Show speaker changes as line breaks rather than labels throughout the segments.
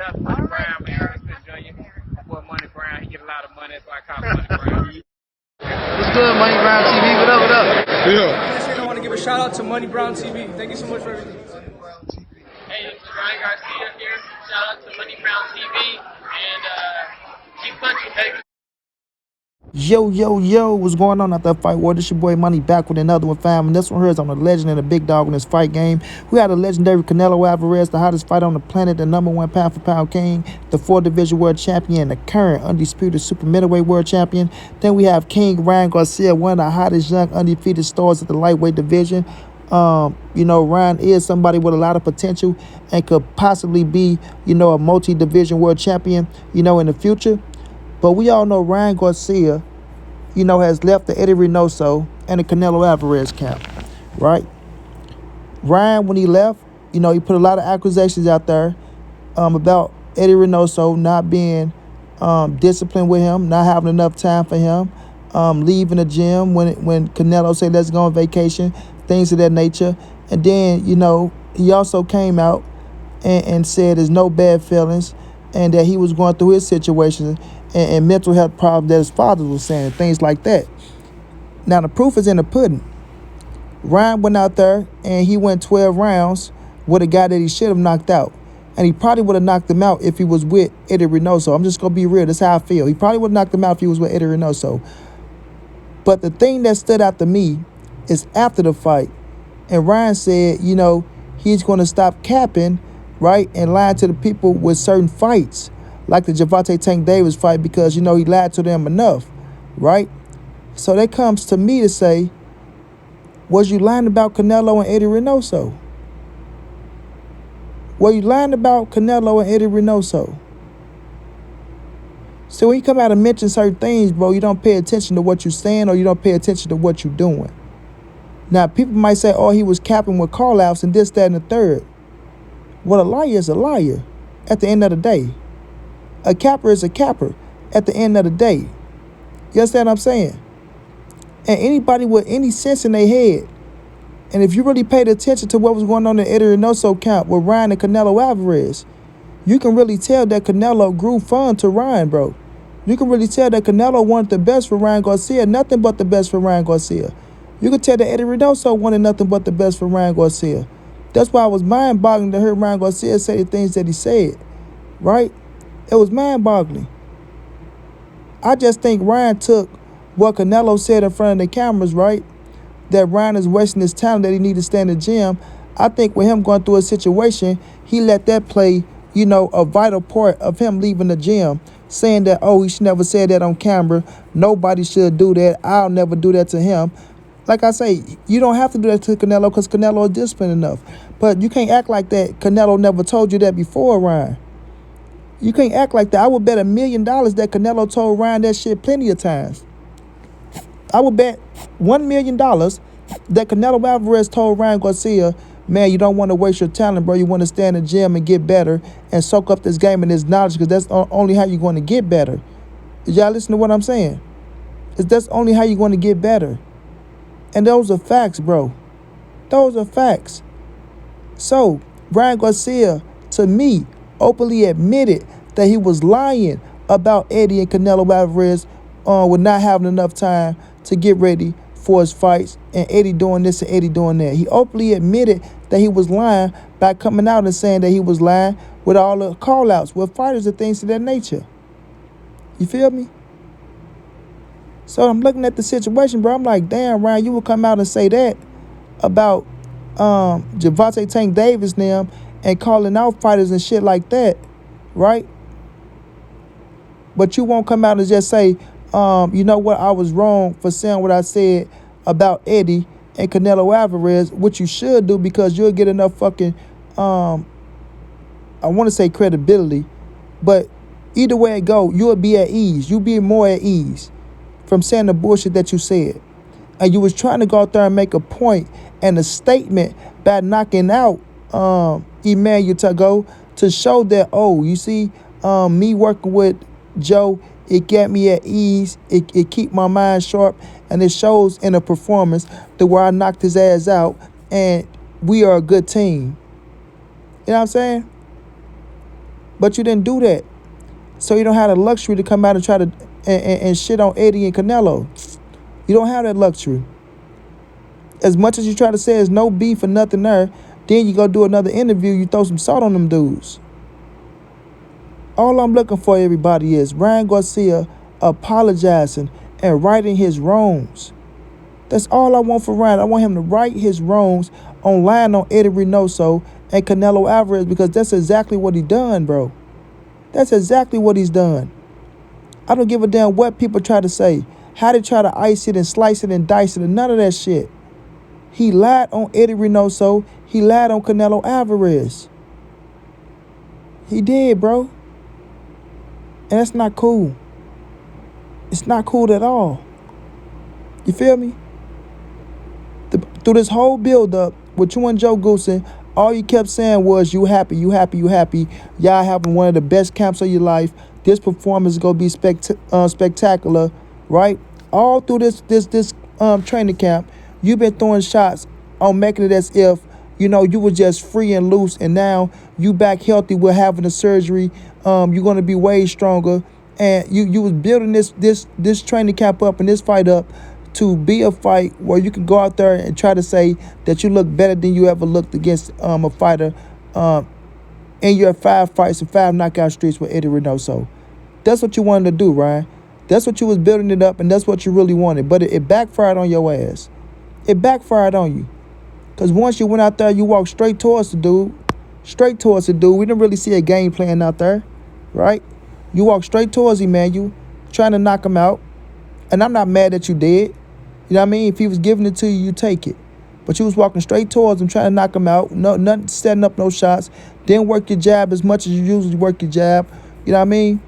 Shout out to Money Brown, man. Ernest Jr. Boy, Money Brown, he get a lot of money. That's why I call him Money Brown.
What's good, Money Brown TV? What up, what up?
Yeah. I want to give a shout out to Money Brown TV. Thank you so much for everything.
Hey, this is Ryan Garcia here. Shout out to Money Brown TV. And keep punching, baby.
Yo, what's going on out there, Fight War? This your boy Money back with another one, fam. And this one here is on the legend and the big dog in this fight game. We had a legendary Canelo Alvarez, the hottest fighter on the planet, the #1 pound-for-pound king, the 4th-division world champion, the current undisputed super middleweight world champion. Then we have King Ryan Garcia, one of the hottest young undefeated stars at the lightweight division. Ryan is somebody with a lot of potential and could possibly be, a multi-division world champion, in the future. But we all know Ryan Garcia, has left the Eddie Reynoso and the Canelo Alvarez camp, right? Ryan, when he left, he put a lot of accusations out there about Eddie Reynoso not being disciplined with him, not having enough time for him, leaving the gym when Canelo said, let's go on vacation, things of that nature. And then, he also came out and said there's no bad feelings and that he was going through his situation and mental health problems that his father was saying, things like that. Now, the proof is in the pudding. Ryan went out there and he went 12 rounds with a guy that he should have knocked out. And he probably would have knocked him out if he was with Eddie Reynoso. I'm just going to be real. That's how I feel. He probably would have knocked him out if he was with Eddie Reynoso. But the thing that stood out to me is after the fight, and Ryan said, he's going to stop capping, right, and lying to the people with certain fights, like the Gervonta Tank Davis fight, because, he lied to them enough, right? So that comes to me to say, was you lying about Canelo and Eddie Reynoso? Were you lying about Canelo and Eddie Reynoso? So when you come out and mention certain things, bro, you don't pay attention to what you're saying or you don't pay attention to what you're doing. Now, people might say, oh, he was capping with call-outs and this, that, and the third. Well, a liar is a liar at the end of the day. A capper is a capper at the end of the day. You understand what I'm saying? And anybody with any sense in their head, and if you really paid attention to what was going on in Eddie Reynoso camp with Ryan and Canelo Alvarez, you can really tell that Canelo grew fond to Ryan, bro. You can really tell that Canelo wanted the best for Ryan Garcia, nothing but the best for Ryan Garcia. You can tell that Eddie Reynoso wanted nothing but the best for Ryan Garcia. That's why it was mind-boggling to hear Ryan Garcia say the things that he said, right? It was mind-boggling. I just think Ryan took what Canelo said in front of the cameras, right? That Ryan is wasting his talent, that he need to stay in the gym. I think with him going through a situation, he let that play, a vital part of him leaving the gym, saying that, oh, he should never say that on camera. Nobody should do that. I'll never do that to him. Like I say, you don't have to do that to Canelo because Canelo is disciplined enough. But you can't act like that Canelo never told you that before, Ryan. You can't act like that. I would bet $1 million that Canelo told Ryan that shit plenty of times. I would bet $1 million that Canelo Alvarez told Ryan Garcia, man, you don't want to waste your talent, bro. You want to stay in the gym and get better and soak up this game and this knowledge because that's only how you're going to get better. Did y'all listen to what I'm saying? That's only how you're going to get better. And those are facts, bro. Those are facts. So, Ryan Garcia, to me, openly admitted that he was lying about Eddie and Canelo Alvarez with not having enough time to get ready for his fights and Eddie doing this and Eddie doing that. He openly admitted that he was lying by coming out and saying that he was lying with all the call-outs with fighters and things of that nature. You feel me? So I'm looking at the situation, bro. I'm like, damn, Ryan, you would come out and say that about Gervonta Tank Davis now and calling out fighters and shit like that, right? But you won't come out and just say, you know what, I was wrong for saying what I said about Eddie and Canelo Alvarez, which you should do because you'll get enough fucking, I want to say credibility, but either way it go, you'll be at ease. You'll be more at ease from saying the bullshit that you said. And you was trying to go out there and make a point and a statement by knocking out Emmanuel Tago to show that, oh, you see, me working with Joe, it got me at ease, it keep my mind sharp, and it shows in a performance to where I knocked his ass out, and we are a good team. You know what I'm saying? But you didn't do that. So you don't have the luxury to come out and try to and shit on Eddie and Canelo. You don't have that luxury. As much as you try to say there's no beef or nothing there, then you go do another interview, you throw some salt on them dudes. All I'm looking for, everybody, is Ryan Garcia apologizing and righting his wrongs. That's all I want for Ryan. I want him to right his wrongs online on Eddie Reynoso and Canelo Alvarez, because that's exactly what he done, bro. That's exactly what he's done. I don't give a damn what people try to say, how they try to ice it and slice it and dice it and none of that shit. He lied on Eddie Reynoso. He lied on Canelo Alvarez. He did, bro. And that's not cool. It's not cool at all. You feel me? Through this whole build-up with you and Joe Goosen, all you kept saying was, you happy, you happy, you happy. Y'all having one of the best camps of your life. This performance is going to be spectacular, right? All through this training camp, you've been throwing shots on making it as if, you know, you were just free and loose, and now you back healthy with having the surgery. You're going to be way stronger. And you was building this training camp up and this fight up to be a fight where you can go out there and try to say that you look better than you ever looked against a fighter in your 5 fights and 5 knockout streaks with Eddie Reynoso. That's what you wanted to do, Ryan. That's what you was building it up, and that's what you really wanted. But it backfired on your ass. It backfired on you. Because once you went out there, you walked straight towards the dude. Straight towards the dude. We didn't really see a game plan out there, right? You walked straight towards him, man. You trying to knock him out. And I'm not mad that you did. You know what I mean? If he was giving it to you, you take it. But you was walking straight towards him, trying to knock him out. No, nothing, setting up no shots. Didn't work your jab as much as you usually work your jab. You know what I mean?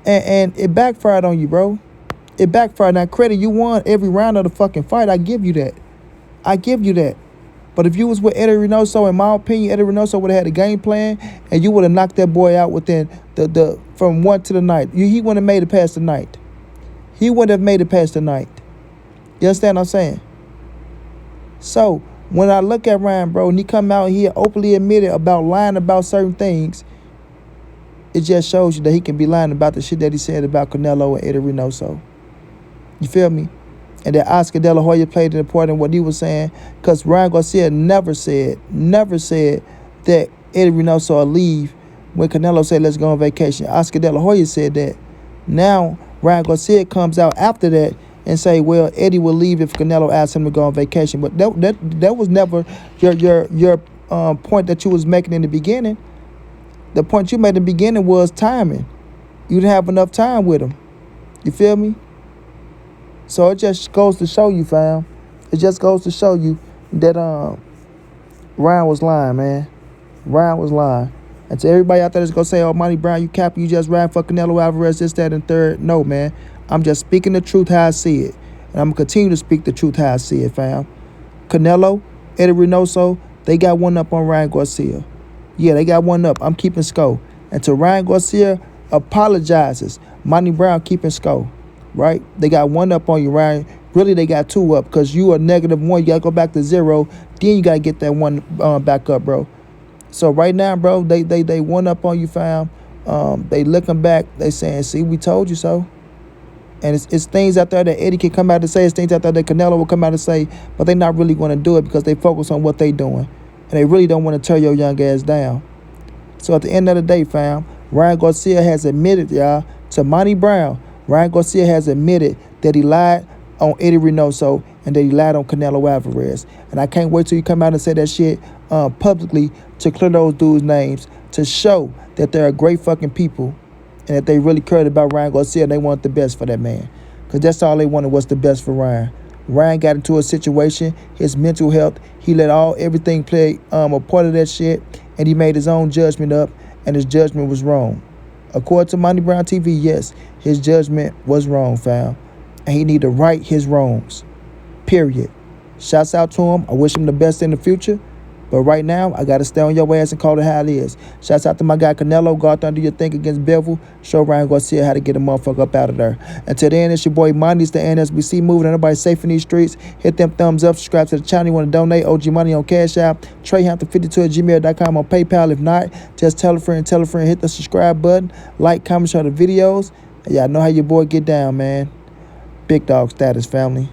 And it backfired on you, bro. It backfired. Now, credit, you won every round of the fucking fight. I give you that. I give you that. But if you was with Eddie Reynoso, in my opinion, Eddie Reynoso would have had a game plan, and you would have knocked that boy out within the from 1 to the night. He wouldn't have made it past the night. He wouldn't have made it past the night. You understand what I'm saying? So, when I look at Ryan, bro, and he come out and he openly admitted about lying about certain things, it just shows you that he can be lying about the shit that he said about Canelo and Eddie Reynoso. You feel me? And that Oscar De La Hoya played an important in what he was saying, because Ryan Garcia never said that Eddie Reynoso will leave when Canelo said, let's go on vacation. Oscar De La Hoya said that. Now, Ryan Garcia comes out after that and say, well, Eddie will leave if Canelo asks him to go on vacation. But that was never your point that you was making in the beginning. The point you made in the beginning was timing. You didn't have enough time with him. You feel me? So it just goes to show you, fam. It just goes to show you that Ryan was lying, man. Ryan was lying. And to everybody out there that's going to say, oh, Monty Brown, you capping, you just ran for Canelo Alvarez, this, that, and third. No, man. I'm just speaking the truth how I see it. And I'm going to continue to speak the truth how I see it, fam. Canelo, Eddie Reynoso, they got one up on Ryan Garcia. Yeah, they got one up. I'm keeping score. And to Ryan Garcia apologizes, Monty Brown keeping score. Right? They got one up on you, Ryan. Really, they got 2 up, because you are -1. You got to go back to 0. Then you got to get that one back up, bro. So right now, bro, they one up on you, fam. They looking back. They saying, see, we told you so. And it's things out there that Eddie can come out and say. It's things out there that Canelo will come out and say. But they not really going to do it because they focus on what they doing. And they really don't want to tear your young ass down. So at the end of the day, fam, Ryan Garcia has admitted, y'all, to Monty Brown, Ryan Garcia has admitted that he lied on Eddie Reynoso and that he lied on Canelo Alvarez. And I can't wait till you come out and say that shit publicly to clear those dudes' names, to show that they're great fucking people and that they really cared about Ryan Garcia and they wanted the best for that man. Because that's all they wanted, was the best for Ryan. Ryan got into a situation, his mental health, he let everything play a part of that shit, and he made his own judgment up, and his judgment was wrong. According to Monty Brown TV, yes, his judgment was wrong, fam. And he need to right his wrongs. Period. Shouts out to him. I wish him the best in the future. But right now, I got to stay on your ass and call it how it is. Shouts out to my guy Canelo. Go out there and do your thing against Bevel. Show Ryan Garcia how to get a motherfucker up out of there. Until then, it's your boy Money. It's the NSBC moving. Everybody safe in these streets. Hit them thumbs up. Subscribe to the channel. You want to donate? OG Money on Cash App. TreyHampton52@gmail.com on PayPal. If not, just tell a friend. Hit the subscribe button. Like, comment, share the videos. And y'all know how your boy get down, man. Big dog status, family.